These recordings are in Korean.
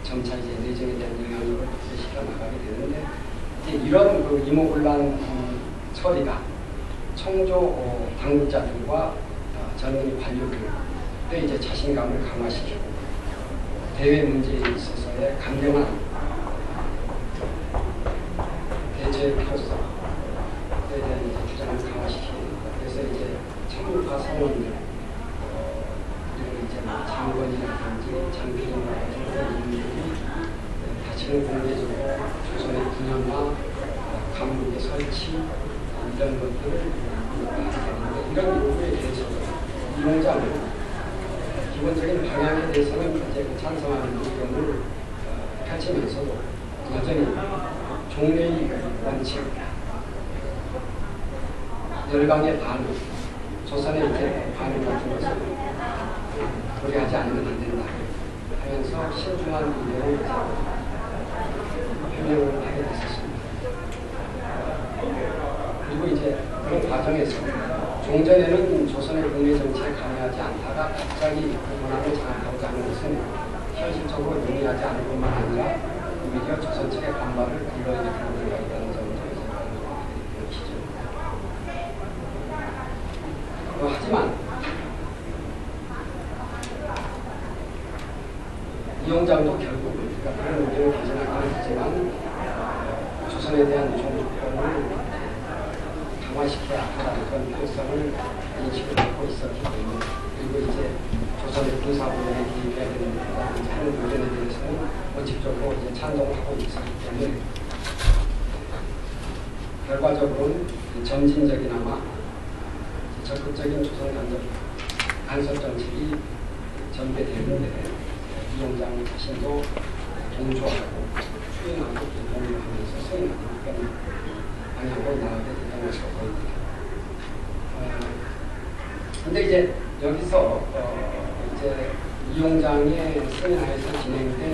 점차 이제 내정에 대한 영향력을 시켜 나가게 되는데, 이제 이런 그 이모군란 처리가 청조 당국자들과 젊은 관료들의 이제 자신감을 강화시키고 대외 문제에 있어서의 강경한 대처의 필요성에 대한 이제 주장을 강화시키는 것. 그래서 이제 청류파 성원들, 이런 이제 장관이라든지 장필이라든지 그런 인물들이 다시는 공개적으로 조선의 군영화, 감옥의 설치 이런 것들을 이런 요구에 대해서 이용장은 기본적인 방향에 대해서는 이제 찬성하는 의견을 펼치면서도 여전히 종래의 원칙, 열강의 반응, 조선의 이제 반응 같은 것을 고려하지 않으면 안 된다 하면서 신중한 의견을 표명을 하게 됐었습니다. 그리고 이제 그런 과정에서 종전에는 조선의 국내 정치에 관여하지 않다가 갑자기 문화를 장악하고자 하는 것은 현실적으로 용이하지 않을 뿐만 아니라 오히려 조선 측의 반발을 불러일으킬 우려가 있다는 점도 보시죠. 하지만 이용장도 결국 그러니까 그런 의견을 개진하기는 하지만 조선에 대한 종주권을 강화시켜야 한다는 그런 필요성을 인식을 하고 있었기 때문에, 그리고 이제 조선의 군사부문에 개입해야 된다는 하는 의견에 대해서는 원칙적으로 이제 찬동을 하고 있었기 때문에 결과적으로는 점진적이나마 적극적인 조선 간섭 정책이 전개되는데 이용장 자신도 동조하고 추인하고 공유하면서 수행하는 그런 방향으로 나가게 됐다는 것으로 보입니다. 근데 이제 여기서 이제 이용장의 승인하에서 진행된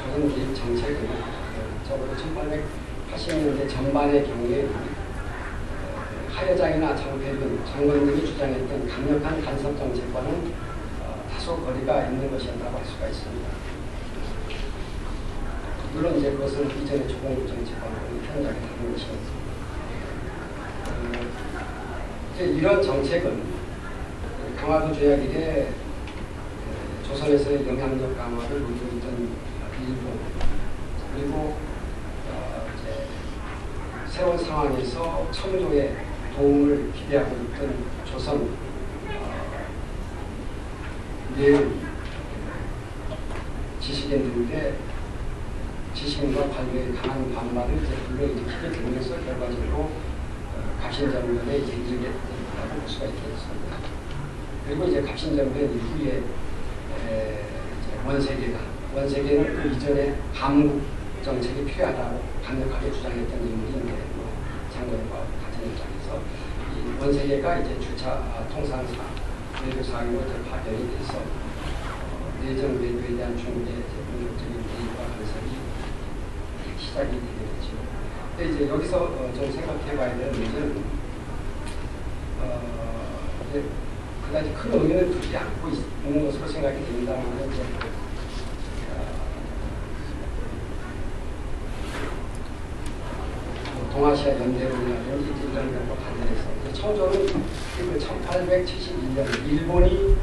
조선 개입 정책은 적어도 1880년대 전반의 경우에 하여장이나 장패균, 장관 등이 주장했던 강력한 간섭 정책과는 다소 거리가 있는 것이었다고 할 수가 있습니다. 물론 이제 그것은 이전의 조공국 정책과는 현장에 다른 것이었습니다. 이런 정책은 강화도 조약 이래 조선에서의 영향력 강화를 누리던 일본, 그리고 이제 새로운 상황에서 청조에 도움을 기대하고 있던 조선 내의 지식인들의 지식인과 관계의 강한 반발을 이제 불러일으키게 되면서 결과적으로 갑신정변에 이제 이르게 됐다고 볼 수가 있겠습니다. 그리고 이제 갑신정변 이후에 원세계는 그 이전에 함국 정책이 필요하다고 강력하게 주장했던 인물인데 장관과 같은 입장에서 이 원세계가 이제 주차 통상사 외교사항으로 파견이 돼서 내정 외교에 대한 중국의 본격적인 개입과 간섭이 시작이 되겠죠. 근데 이제 여기서 좀 생각해봐야 되는 문제는 그다지 큰 의미는 두지 않고 있는 것으로 생각이 됩니다만 이제 동아시아 연대론이라든지 이런 것과 관련해서 청조는 1871년 일본이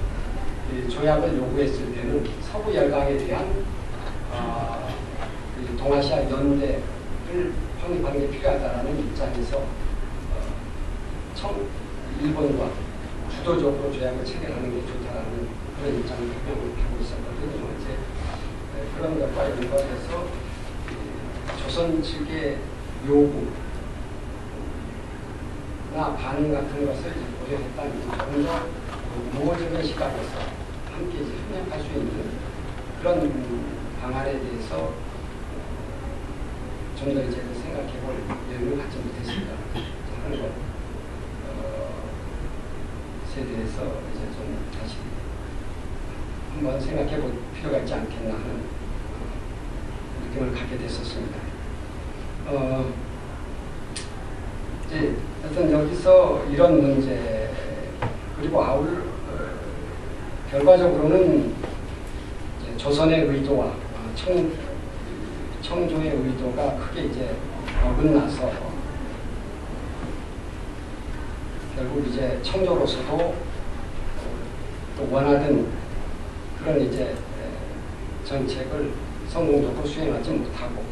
조약을 요구했을 때는 서부 열강에 대한 동아시아 연대를 확립하는 게 필요하다는 입장에서 일본과 주도적으로 조약을 체결하는 게 좋다라는 그런 입장을 표명하고 있었거든요. 이제 그런 것과 연관해서 조선 측의 요구나 반응 같은 것을 고려했다면 좀 더 모호적인 시각에서 함께 협력할 수 있는 그런 방안에 대해서 좀 더 이제 생각해볼 여유를 갖지 못했습니다. 하는 것에 대해서 이제 좀 다시 한번 생각해볼 필요가 있지 않겠나 하는 느낌을 갖게 됐었습니다. 이제 어떤 여기서 이런 문제 그리고 결과적으로는 이제 조선의 의도와 청조의 의도가 크게 이제 어긋나서 결국 이제 청조로서도 또 원하던 그런 이제 정책을 성공적으로 수행하지 못하고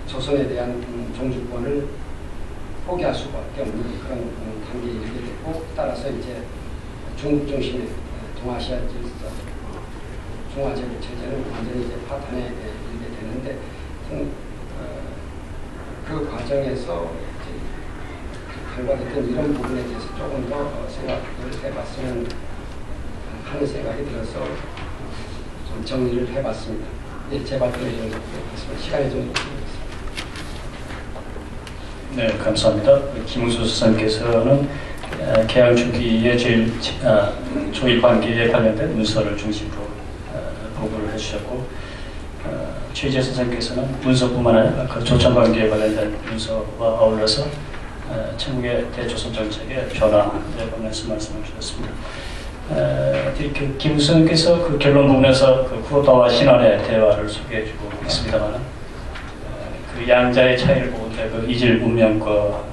조선에 대한 종주권을 포기할 수밖에 없는 그런 단계에 이르게 됐고, 따라서 이제 중국 중심의 동아시아 질서, 중화제국 체제는 완전히 이제 파탄에 이르게 되는데, 그 과정에서 결과됐던 이런 부분에 대해서 조금 더 생각을 해봤으면 하는 생각이 들어서 좀 정리를 해봤습니다. 네, 제 발표는 이 정도 되겠습니다. 시간이 좀 있습니다. 네, 감사합니다. 김웅수 수석께서는 개항 주기의 조일 관계에 관련된 문서를 중심으로 보고를 해주셨고, 최희재 선생께서는 문서뿐만 아니라 그 조천 관계에 관련된 문서와 어울러서 청국의 대조선 정책의 변화에 관해서 말씀을 주셨습니다. 김웅수 선생께서 그 결론 부분에서 그 쿠로다와 신안의 대화를 소개해주고 있습니다만, 그 양자의 차이를 보는데 그 이질 문명과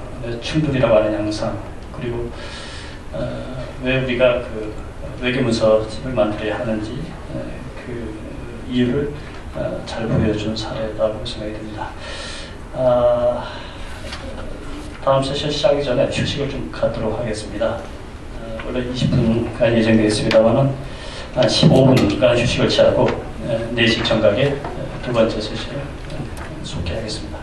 충돌이라고 하는 양상, 그리고 왜 우리가 그 외교문서집을 만들어야 하는지 그 이유를 잘 보여준 사례라고 생각이 듭니다. 다음 세션 시작하기 전에 휴식을 좀 갖도록 하겠습니다. 원래 20분간 예정되어 있습니다만 15분간 휴식을 취하고 4시 정각에 두 번째 세션을 속개하겠습니다.